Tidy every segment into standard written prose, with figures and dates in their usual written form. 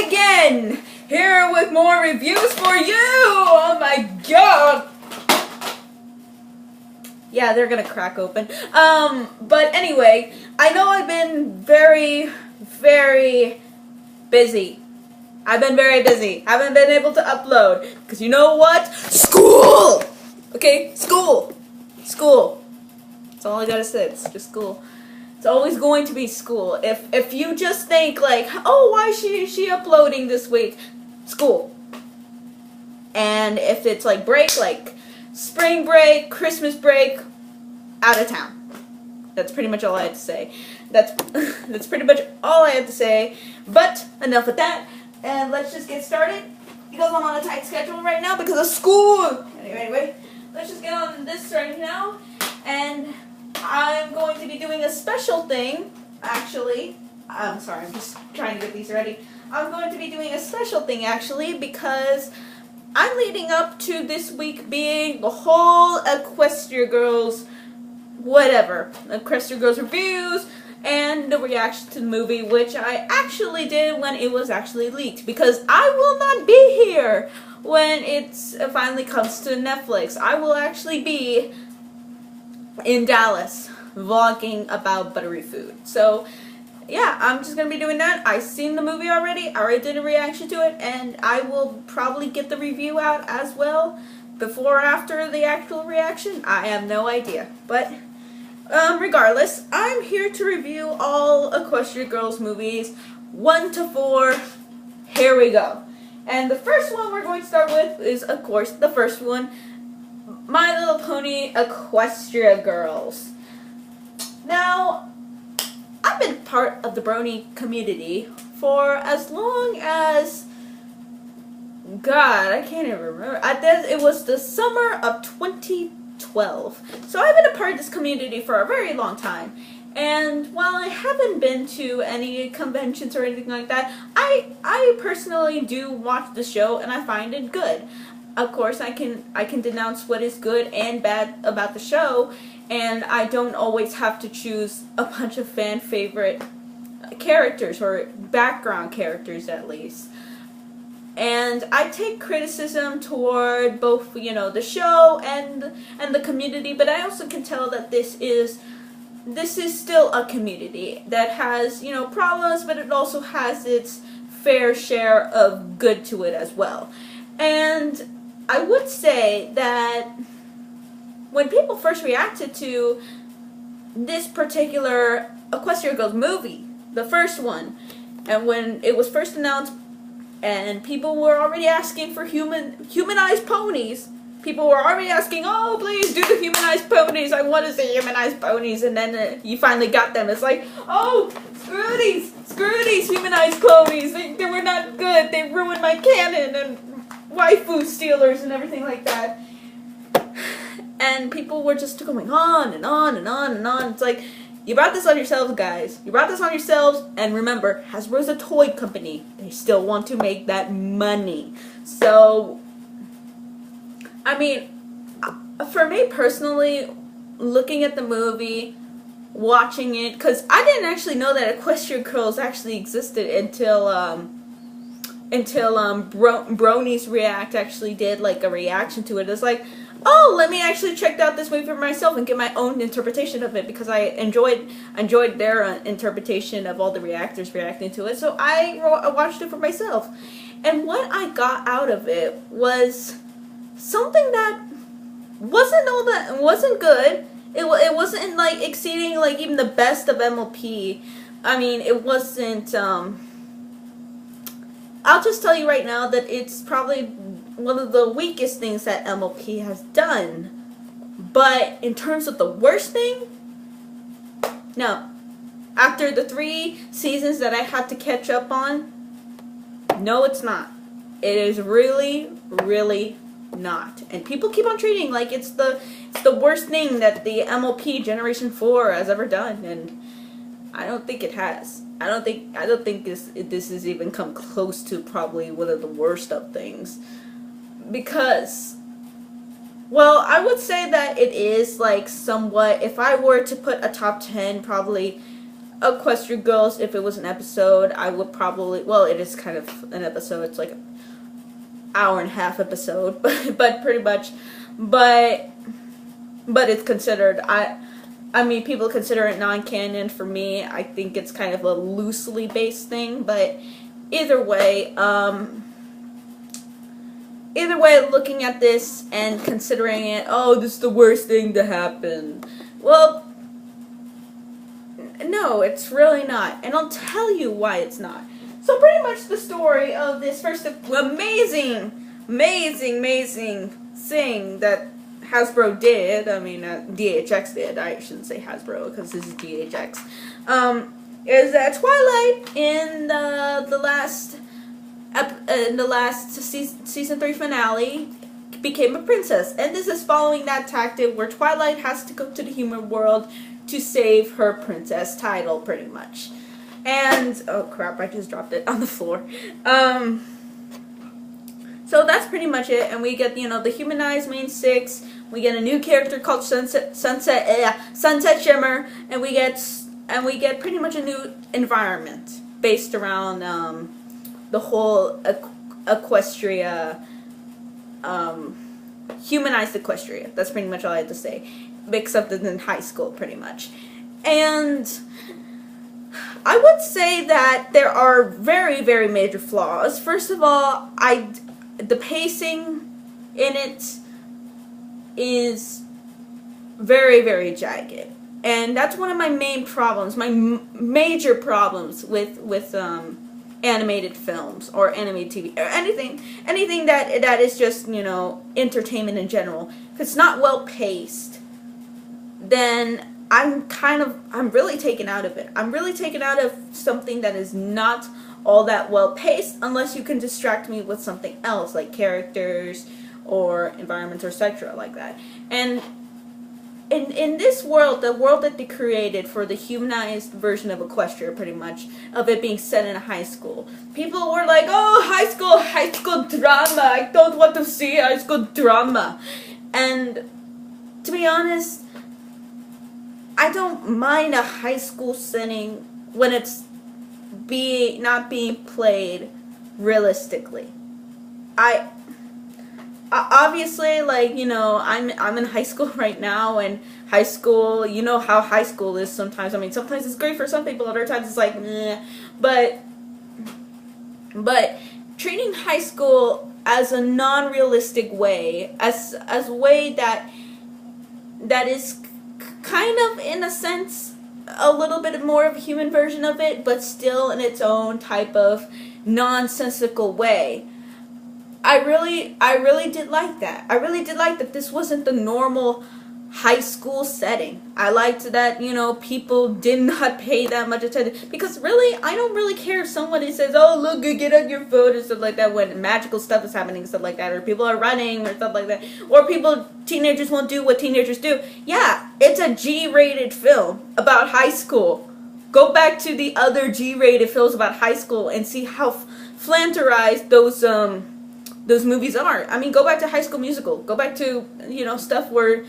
again, here with more reviews for you. Oh my god. Yeah, they're gonna crack open. But anyway, I know I've been very busy. I've been very busy. Haven't been able to upload. Because you know what? School! Okay? School. School. That's all I gotta say. It's just school. It's always going to be school. If you just think like, oh, why is she uploading this week? School. And if it's like break, like spring break, Christmas break, out of town. That's pretty much all I had to say. That's pretty much all I had to say. But enough of that. And let's just get started. Because I'm on a tight schedule right now because of school. Anyway, let's just get on this right now. And I'm going to be doing a special thing, actually. I'm sorry, I'm just trying to get these ready. I'm going to be doing a special thing, actually, because I'm leading up to this week being the whole Equestria Girls, whatever. Equestria Girls reviews and the reaction to the movie, which I actually did when it was actually leaked, because I will not be here when it finally comes to Netflix. I will actually be in Dallas vlogging about buttery food. So yeah, I'm just gonna be doing that. I've seen the movie already. I already did a reaction to it, and I will probably get the review out as well before or after the actual reaction. I have no idea, but regardless, I'm here to review all Equestria Girls movies 1 to 4. Here we go. And the first one we're going to start with is, of course, the first one, My Little Pony Equestria Girls. Now, I've been part of the Brony community for as long as, God, I can't even remember. It was the summer of 2012. So I've been a part of this community for a very long time. And while I haven't been to any conventions or anything like that, I personally do watch the show and I find it good. Of course, I can denounce what is good and bad about the show, and I don't always have to choose a bunch of fan favorite characters, or background characters at least. And I take criticism toward both, you know, the show and the community, but I also can tell that this is still a community that has, you know, problems, but it also has its fair share of good to it as well. And I would say that when people first reacted to this particular Equestria Girls movie, the first one, and when it was first announced and people were already asking for humanized ponies, people were already asking, oh, please do the humanized ponies, I want to see humanized ponies, and then you finally got them. It's like, oh, screw these humanized ponies, they were not good, they ruined my canon, and waifu stealers and everything like that. And people were just going on and on and on and on. It's like, you brought this on yourselves, guys. You brought this on yourselves, and remember, Hasbro's a toy company. They still want to make that money. So, I mean, for me personally, looking at the movie, watching it, because I didn't actually know that Equestria Girls actually existed until Bronies React actually did like a reaction to it. It's like, oh, let me actually check out this movie for myself and get my own interpretation of it, because I enjoyed their interpretation of all the reactors reacting to it. So I watched it for myself, and what I got out of it was something that wasn't good. It wasn't like exceeding like even the best of MLP. I mean, it wasn't. I'll just tell you right now that it's probably one of the weakest things that MLP has done. But in terms of the worst thing, no. After the 3 seasons that I had to catch up on, no, it's not. It is really, really not. And people keep on treating like it's the worst thing that the MLP Generation 4 has ever done, and I don't think it has. I don't think this has even come close to probably one of the worst of things. Because, well, I would say that it is like somewhat, if I were to put a top 10, probably Equestria Girls, if it was an episode, I would probably, well, it is kind of an episode, it's like an hour and a half episode, but pretty much, but it's considered, I mean, people consider it non-canon. For me, I think it's kind of a loosely based thing, but either way, looking at this and considering it, oh, this is the worst thing to happen, well, no, it's really not, and I'll tell you why it's not. So pretty much the story of this first amazing thing that Hasbro did, I mean, DHX did, I shouldn't say Hasbro because this is DHX, is that Twilight in the last season 3 finale became a princess, and this is following that tactic where Twilight has to go to the human world to save her princess title, pretty much. And, oh crap, I just dropped it on the floor. So that's pretty much it, and we get, the humanized main 6, we get a new character called Sunset Shimmer, and we get pretty much a new environment based around, the whole Equestria, humanized Equestria. That's pretty much all I have to say, except in high school, pretty much. And I would say that there are very, very major flaws. First of all, the pacing in it is very, very jagged, and that's one of my main problems, my major problems with animated films or animated TV or anything that is just entertainment in general. If it's not well paced, then I'm really taken out of it. I'm really taken out of something that is not all that well paced, unless you can distract me with something else, like characters or environments or etc. like that. And in this world, the world that they created for the humanized version of Equestria, pretty much, of it being set in a high school, people were like, oh, high school drama, I don't want to see high school drama. And to be honest, I don't mind a high school setting when it's not being played realistically. I obviously, like, I'm in high school right now, and high school, how high school is sometimes. I mean, sometimes it's great for some people, other times it's like, meh. But treating high school as a non-realistic way, as a way that is kind of, in a sense, a little bit more of a human version of it, but still in its own type of nonsensical way. I really did like that. I really did like that this wasn't the normal high school setting. I liked that, people did not pay that much attention. Because really, I don't really care if somebody says, oh, look, get on your phone and stuff like that when magical stuff is happening and stuff like that, or people are running or stuff like that, or teenagers won't do what teenagers do. Yeah, it's a G-rated film about high school. Go back to the other G-rated films about high school and see how flanterized those movies are. I mean, go back to High School Musical. Go back to, stuff where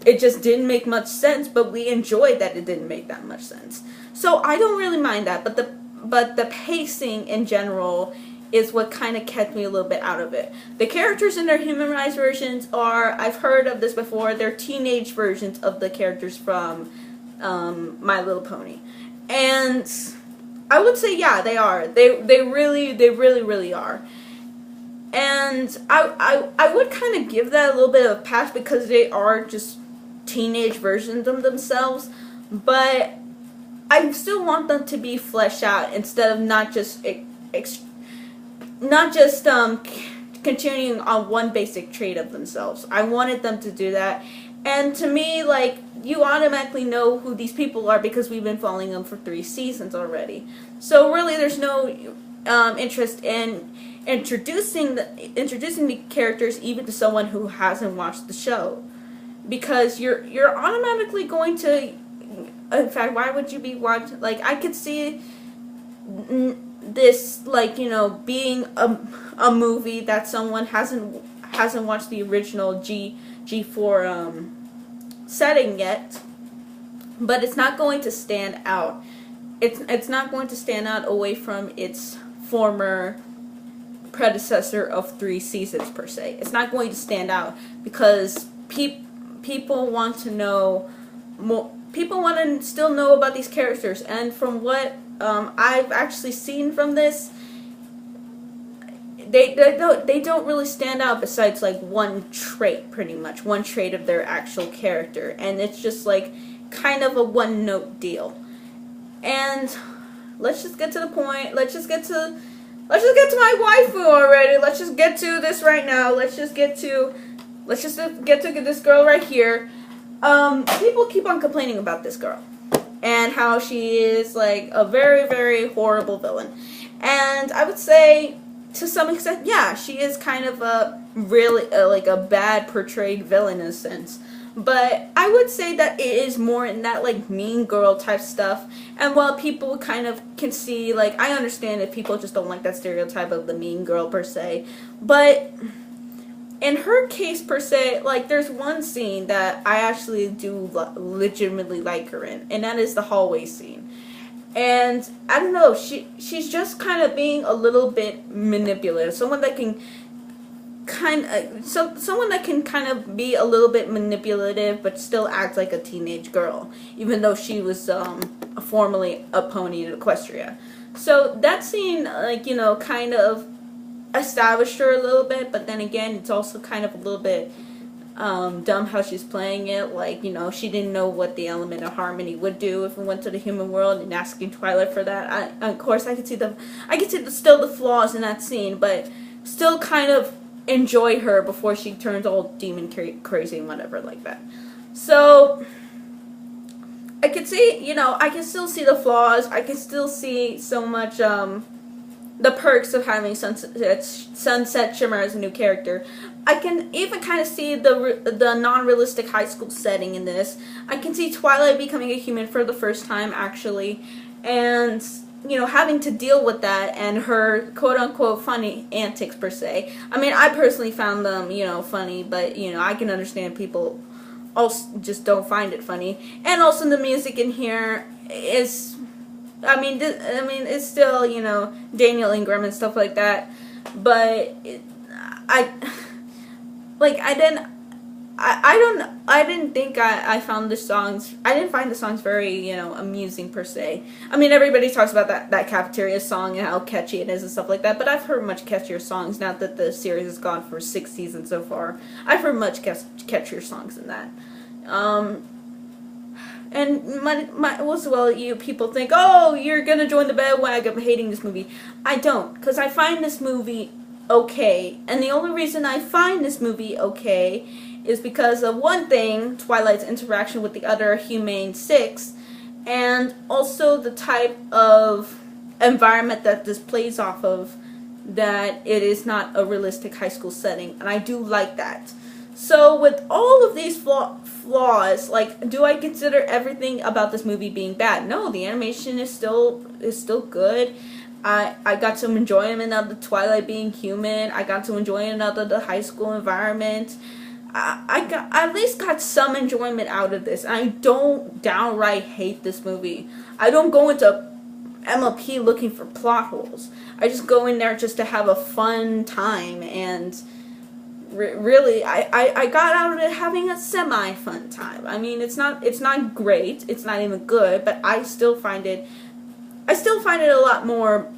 it just didn't make much sense, but we enjoyed that it didn't make that much sense. So I don't really mind that, but the pacing in general is what kind of kept me a little bit out of it. The characters in their humanized versions are, I've heard of this before, they're teenage versions of the characters from My Little Pony. And I would say, yeah, they are. They really are. And I would kind of give that a little bit of a pass because they are just teenage versions of themselves, but I still want them to be fleshed out instead of not just continuing on one basic trait of themselves. I wanted them to do that, and to me, like, you automatically know who these people are because we've been following them for 3 seasons already. So really, there's no interest in introducing the characters even to someone who hasn't watched the show, because you're automatically going to. In fact, why would you be watching? Like, I could see this, like, being a movie that someone hasn't watched the original G4 setting yet, but it's not going to stand out it's not going to stand out away from its former predecessor of 3 seasons per se. It's not going to stand out because people want to know more. People want to still know about these characters, and from what I've actually seen from this, they don't really stand out besides like one trait, pretty much one trait of their actual character, and it's just like kind of a one-note deal. And let's just get to the point. Let's just get to my waifu already. Let's just get to this right now. Let's just get to this girl right here. People keep on complaining about this girl and how she is like a very, very horrible villain. And I would say to some extent, yeah, she is kind of a really like a bad portrayed villain in a sense. But I would say that it is more in that like mean girl type stuff. And while people kind of can see, like, I understand if people just don't like that stereotype of the mean girl per se, but in her case per se, like, there's one scene that I actually do legitimately like her in, and that is the hallway scene. And I don't know, she's just kind of being a little bit manipulative. Someone that can kind of be a little bit manipulative but still act like a teenage girl, even though she was formerly a pony in Equestria. So that scene, like, you know, kind of established her a little bit, but then again, it's also kind of a little bit dumb how she's playing it. Like, you know, she didn't know what the element of harmony would do if it went to the human world, and asking Twilight for that. Of course, I could see still the flaws in that scene, but still kind of enjoy her before she turns all demon crazy and whatever like that. So I could see, you know, I can still see the flaws. I can still see so much the perks of having Sunset Shimmer as a new character. I can even kind of see the non-realistic high school setting in this. I can see Twilight becoming a human for the first time, actually, and, you know, having to deal with that and her quote-unquote funny antics per se. I mean, I personally found them, you know, funny, but, you know, I can understand people also just don't find it funny. And also the music in here is, I mean, it's still, you know, Daniel Ingram and stuff like that, but I didn't find the songs very, you know, amusing per se. I mean, everybody talks about that cafeteria song and how catchy it is and stuff like that, but I've heard much catchier songs now that the series has gone for 6 seasons so far. I've heard much catchier songs than that. And well, you people think, oh, you're gonna join the bandwagon of hating this movie. I don't, because I find this movie okay, and the only reason I find this movie okay is because of one thing, Twilight's interaction with the other Humane 6, and also the type of environment that this plays off of, that it is not a realistic high school setting, and I do like that. So with all of these flaws, like, do I consider everything about this movie being bad? No, the animation is still good. I got some enjoyment out of the Twilight being human. I got some enjoyment out of the high school environment. I at least got some enjoyment out of this. I don't downright hate this movie. I don't go into MLP looking for plot holes. I just go in there just to have a fun time, and really, I got out of it having a semi-fun time. I mean, it's not great, it's not even good, but I still find it a lot more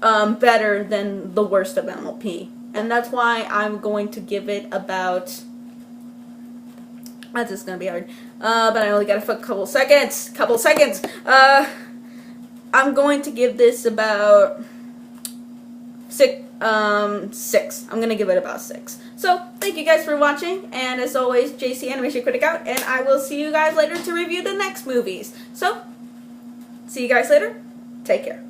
better than the worst of MLP. And that's why I'm going to give it about, that's just gonna be hard, but I only got a couple seconds, I'm going to give this about 6. I'm gonna give it about 6. So, thank you guys for watching, and as always, JC Animation Critic out, and I will see you guys later to review the next movies. So, see you guys later. Take care.